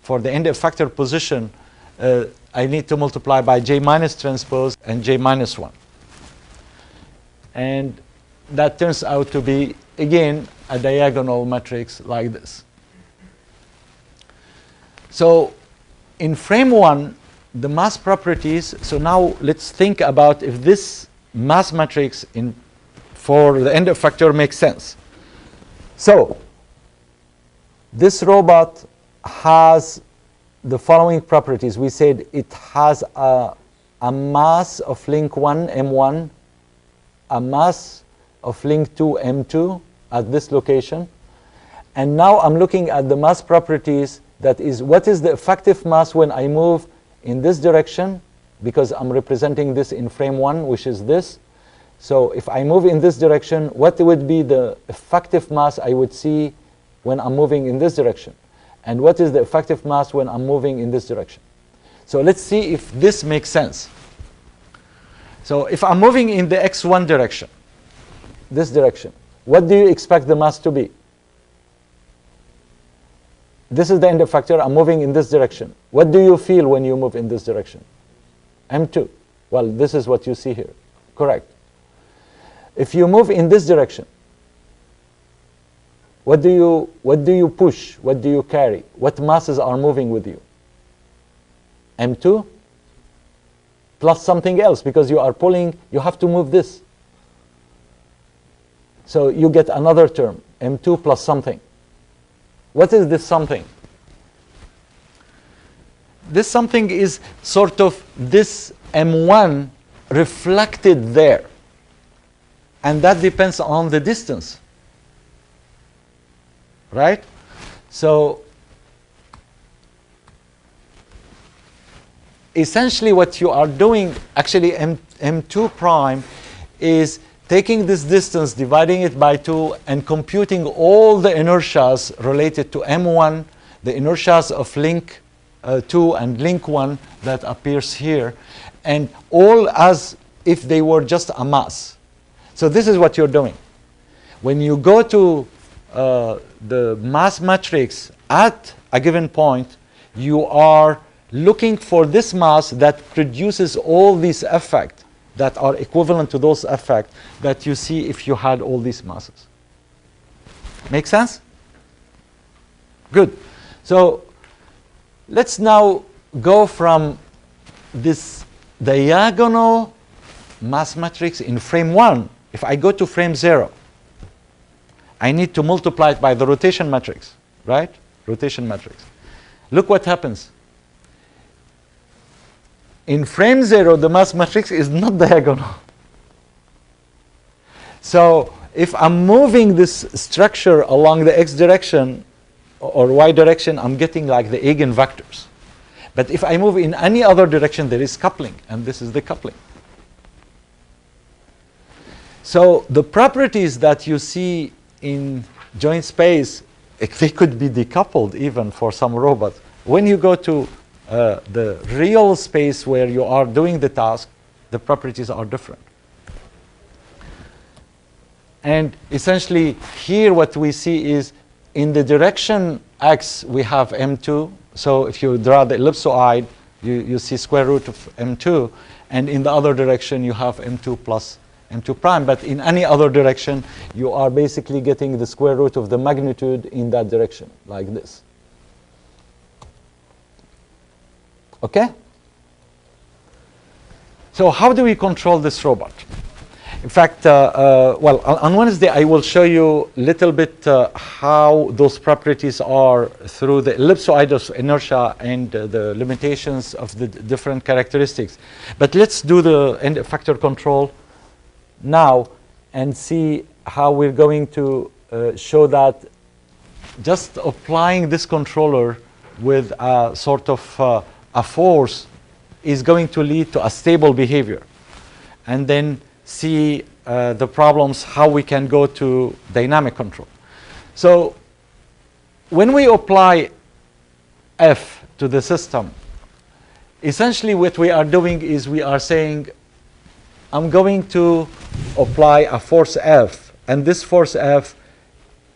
B: for the end effector position, I need to multiply by J minus transpose and J minus 1. And that turns out to be, again, a diagonal matrix like this. So in frame 1, the mass properties, so now let's think about if this mass matrix for the end effector makes sense. So this robot has the following properties. We said it has a mass of link 1, M1, a mass of link 2, M2 at this location. And now I'm looking at the mass properties, that is, what is the effective mass when I move in this direction, because I'm representing this in frame 1, which is this. So if I move in this direction, what would be the effective mass I would see when I'm moving in this direction? And what is the effective mass when I'm moving in this direction? So let's see if this makes sense. So if I'm moving in the x1 direction, this direction, what do you expect the mass to be? This is the end effector. I'm moving in this direction. What do you feel when you move in this direction? M2. Well, this is what you see here. Correct. If you move in this direction, what do you push? What do you carry? What masses are moving with you? M2 plus something else, because you are pulling, you have to move this. So you get another term, M2 plus something. What is this something? This something is sort of this M1 reflected there. And that depends on the distance. Right? So essentially what you are doing, actually M2 prime, is taking this distance, dividing it by 2, and computing all the inertias related to M1, the inertias of link 2 and link 1 that appears here, and all as if they were just a mass. So this is what you're doing. When you go to the mass matrix at a given point, you are looking for this mass that produces all these effects that are equivalent to those effects that you see if you had all these masses. Make sense? Good. So let's now go from this diagonal mass matrix in frame 1. If I go to frame 0, I need to multiply it by the rotation matrix, right? Rotation matrix. Look what happens. In frame 0, the mass matrix is not diagonal. So if I'm moving this structure along the x direction or y direction, I'm getting like the eigenvectors. But if I move in any other direction, there is coupling, and this is the coupling. So the properties that you see in joint space, they could be decoupled even for some robots. When you go to the real space where you are doing the task, the properties are different. And essentially here what we see is in the direction x we have M2. So if you draw the ellipsoid, you see square root of M2. And in the other direction you have M2 plus M2 prime. But in any other direction you are basically getting the square root of the magnitude in that direction, like this. Okay? So how do we control this robot? In fact, well, on Wednesday I will show you a little bit how those properties are through the ellipsoid of inertia and the limitations of the different characteristics. But let's do the end effector control now and see how we're going to show that just applying this controller with a sort of a force is going to lead to a stable behavior. And then see the problems, how we can go to dynamic control. So when we apply F to the system, essentially what we are doing is we are saying, I'm going to apply a force F, and this force F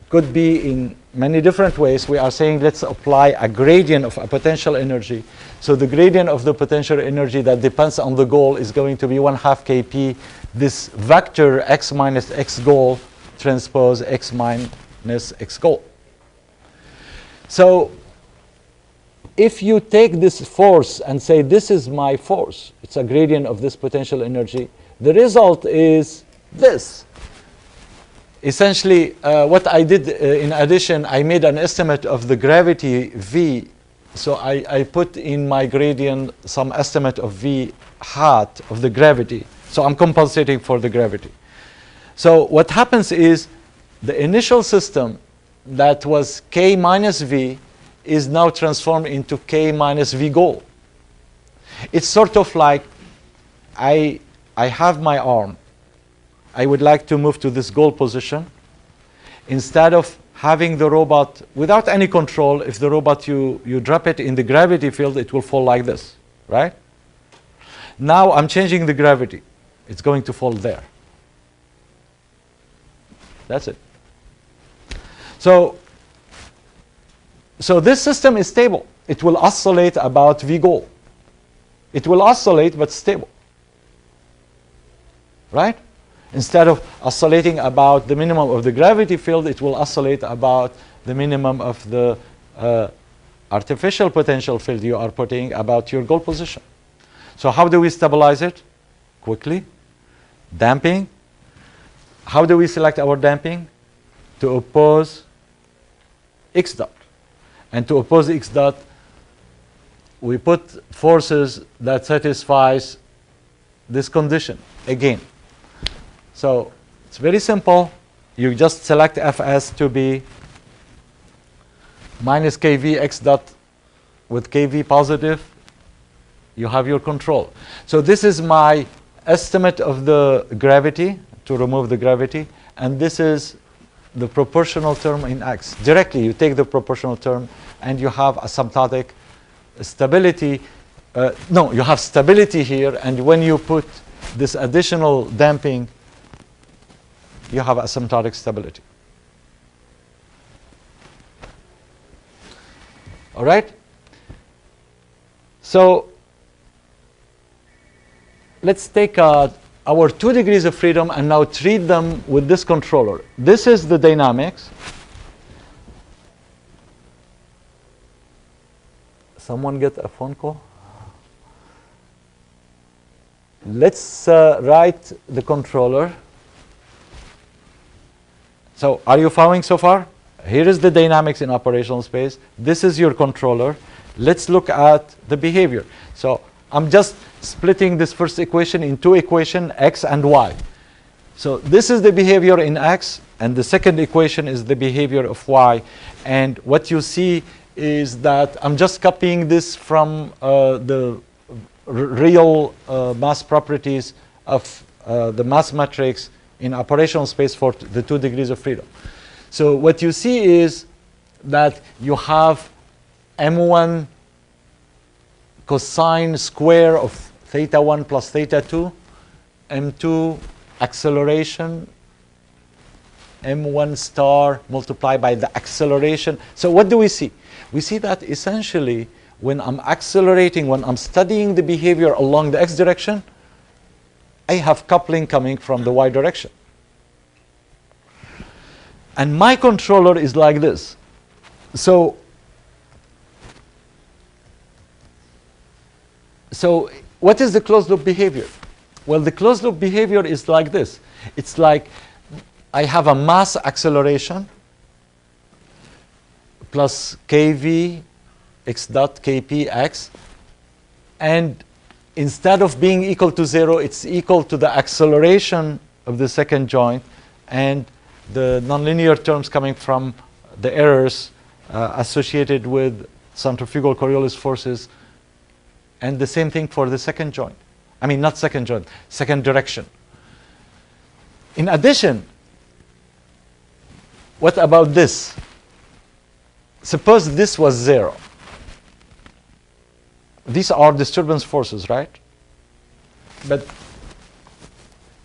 B: could be in many different ways. We are saying let's apply a gradient of a potential energy. So the gradient of the potential energy that depends on the goal is going to be 1/2 kp, this vector x minus x goal transpose x minus x goal. So if you take this force and say this is my force, it's a gradient of this potential energy, the result is this. Essentially, what I did in addition, I made an estimate of the gravity V. So I put in my gradient some estimate of V hat of the gravity. So I'm compensating for the gravity. So what happens is the initial system that was K minus V is now transformed into K minus V goal. It's sort of like I have my arm. I would like to move to this goal position. Instead of having the robot without any control, if the robot you drop it in the gravity field, it will fall like this, right? Now I'm changing the gravity. It's going to fall there. That's it. So this system is stable. It will oscillate about V goal. It will oscillate, but stable. Right? Instead of oscillating about the minimum of the gravity field, it will oscillate about the minimum of the artificial potential field you are putting about your goal position. So how do we stabilize it? Quickly. Damping. How do we select our damping? To oppose x dot. And to oppose x dot, we put forces that satisfies this condition again. So it's very simple. You just select Fs to be minus kV x dot with kV positive. You have your control. So this is my estimate of the gravity, to remove the gravity. And this is the proportional term in x. Directly, you take the proportional term and you have asymptotic stability. No, you have stability here. And when you put this additional damping, you have asymptotic stability. All right? So let's take our 2 degrees of freedom and now treat them with this controller. This is the dynamics. Someone get a phone call? Let's write the controller. So are you following so far? Here is the dynamics in operational space. This is your controller. Let's look at the behavior. So I'm just splitting this first equation in 2 equations, x and y. So this is the behavior in x, and the second equation is the behavior of y. And what you see is that I'm just copying this from the real mass properties of the mass matrix in operational space for the 2 degrees of freedom. So what you see is that you have m1 cosine square of theta 1 plus theta 2, m2 acceleration, m1 star multiplied by the acceleration. So what do we see? We see that essentially when I'm accelerating, when I'm studying the behavior along the x direction, I have coupling coming from the y direction. And my controller is like this. So what is the closed loop behavior? Well, the closed loop behavior is like this. It's like I have a mass acceleration plus kv x dot kp x, and instead of being equal to 0, it's equal to the acceleration of the second joint and the nonlinear terms coming from the errors associated with centrifugal Coriolis forces, and the same thing for the second joint. I mean, not second joint, second direction. In addition, what about this? Suppose this was 0. These are disturbance forces, right? But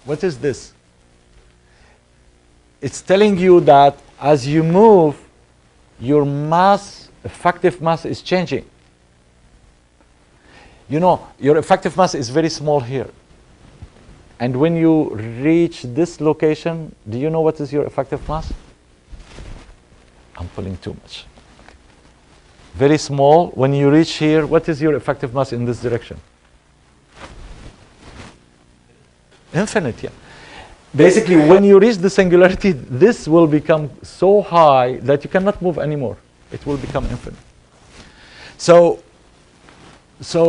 B: what is this? It's telling you that as you move, your mass, effective mass is changing. You know, your effective mass is very small here. And when you reach this location, do you know what is your effective mass? I'm pulling too much. very small. When you reach here, what is your effective mass in this direction? Infinite, yeah. Basically, when you reach the singularity, this will become so high that you cannot move anymore. It will become infinite. So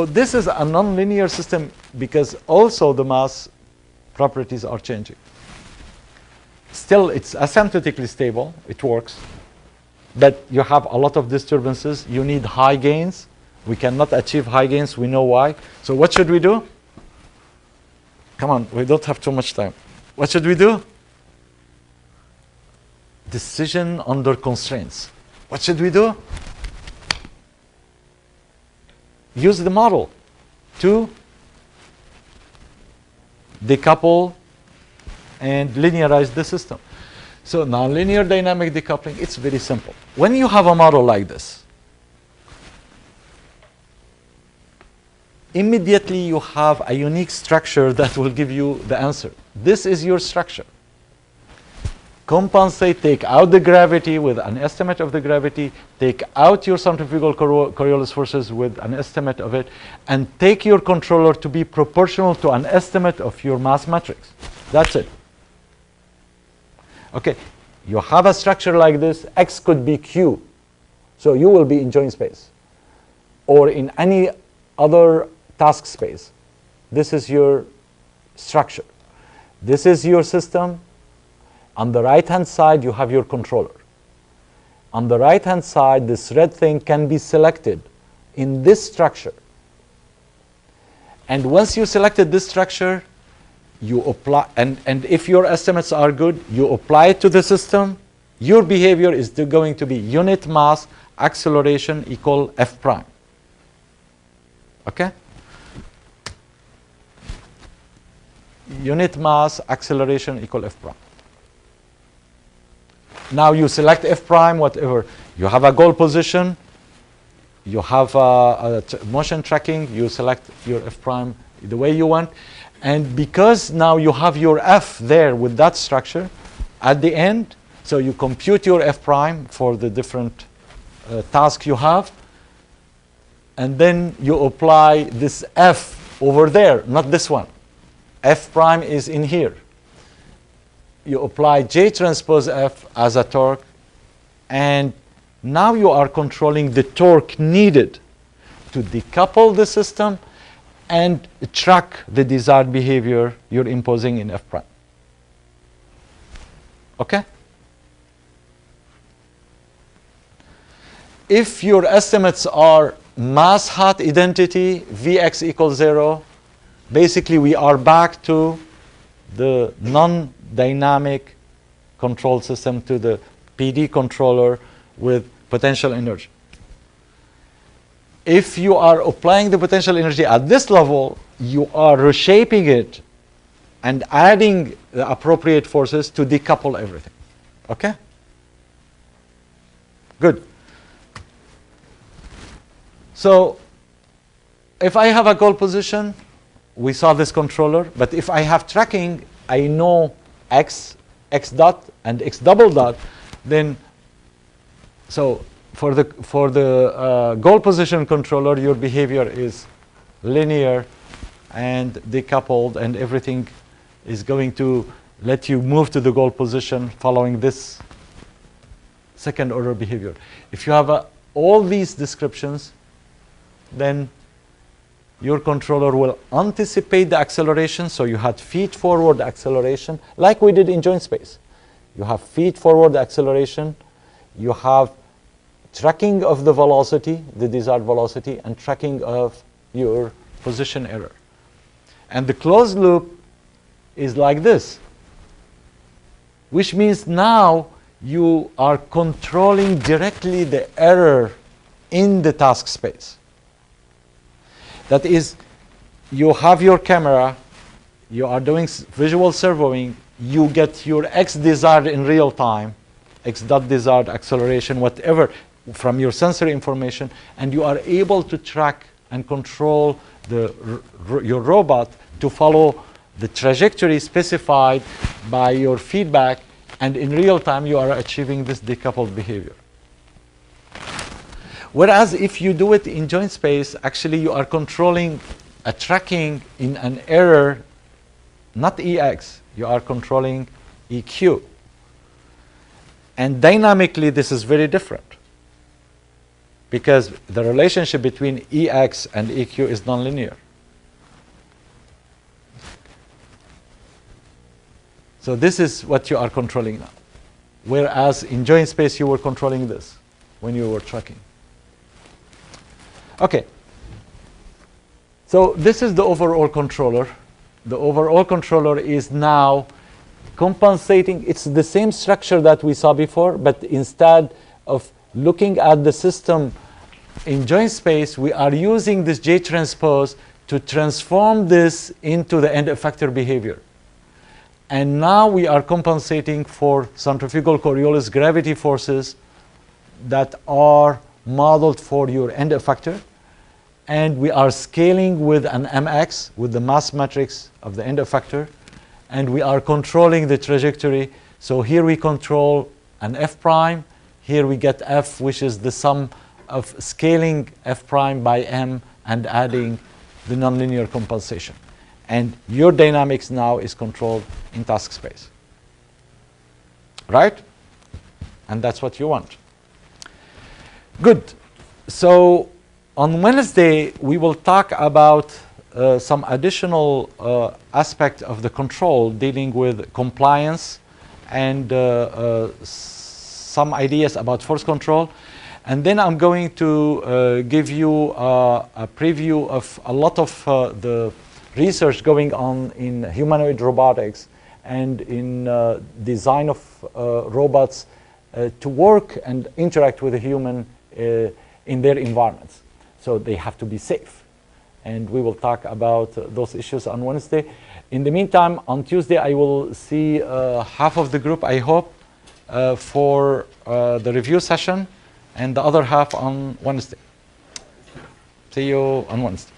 B: this is a nonlinear system because also the mass properties are changing. Still, it's asymptotically stable. It works. But you have a lot of disturbances. You need high gains. We cannot achieve high gains. We know why. So what should we do? Come on, we don't have too much time. What should we do? Decision under constraints. What should we do? Use the model to decouple and linearize the system. So nonlinear dynamic decoupling, it's very simple. When you have a model like this, immediately you have a unique structure that will give you the answer. This is your structure. Compensate, take out the gravity with an estimate of the gravity, take out your centrifugal Coriolis forces with an estimate of it, and take your controller to be proportional to an estimate of your mass matrix. That's it. Okay, you have a structure like this. X could be Q. So you will be in joint space or in any other task space. This is your structure. This is your system. On the right-hand side, you have your controller. On the right-hand side, this red thing can be selected in this structure. And once you selected this structure, you apply, and if your estimates are good, you apply it to the system. Your behavior is going to be unit mass acceleration equal F prime. Okay? Unit mass acceleration equal F prime. Now you select F prime, whatever. You have a goal position. You have a motion tracking. You select your F prime the way you want. And because now you have your F there with that structure, at the end, so you compute your F prime for the different tasks you have. And then you apply this F over there, not this one. F prime is in here. You apply J transpose F as a torque, and now you are controlling the torque needed to decouple the system and track the desired behavior you're imposing in F prime. Okay? If your estimates are mass hat identity, Vx equals 0, basically we are back to the non-dynamic control system, to the PD controller with potential energy. If you are applying the potential energy at this level, you are reshaping it and adding the appropriate forces to decouple everything. Okay? Good. So if I have a goal position, we saw this controller, but if I have tracking, I know x, x dot, and x double dot, then so for the goal position controller, your behavior is linear and decoupled, and everything is going to let you move to the goal position following this second order behavior. If you have all these descriptions, then your controller will anticipate the acceleration. So you had feed forward acceleration, like we did in joint space. You have feed forward acceleration. You have tracking of the velocity, the desired velocity, and tracking of your position error. And the closed loop is like this, which means now you are controlling directly the error in the task space. That is, you have your camera, you are doing visual servoing, you get your x desired in real time, x dot desired acceleration, whatever, from your sensory information, and you are able to track and control your robot to follow the trajectory specified by your feedback, and in real time you are achieving this decoupled behavior. Whereas if you do it in joint space, actually you are controlling a tracking in an error, not EX, you are controlling EQ. And dynamically, this is very different, because the relationship between EX and EQ is nonlinear. So this is what you are controlling now. Whereas in joint space, you were controlling this when you were tracking. Okay. So this is the overall controller. The overall controller is now compensating. It's the same structure that we saw before, but instead of looking at the system in joint space, we are using this J transpose to transform this into the end effector behavior. And now we are compensating for centrifugal Coriolis gravity forces that are modeled for your end effector. And we are scaling with an MX, with the mass matrix of the end effector. And we are controlling the trajectory. So here we control an F prime. Here we get F, which is the sum of scaling F prime by M and adding the nonlinear compensation. And your dynamics now is controlled in task space. Right? And that's what you want. Good. So on Wednesday, we will talk about some additional aspect of the control dealing with compliance and some ideas about force control. And then I'm going to give you a preview of a lot of the research going on in humanoid robotics and in design of robots to work and interact with a human in their environments. So they have to be safe. And we will talk about those issues on Wednesday. In the meantime, on Tuesday, I will see half of the group, I hope, for the review session, and the other half on Wednesday. See you on Wednesday.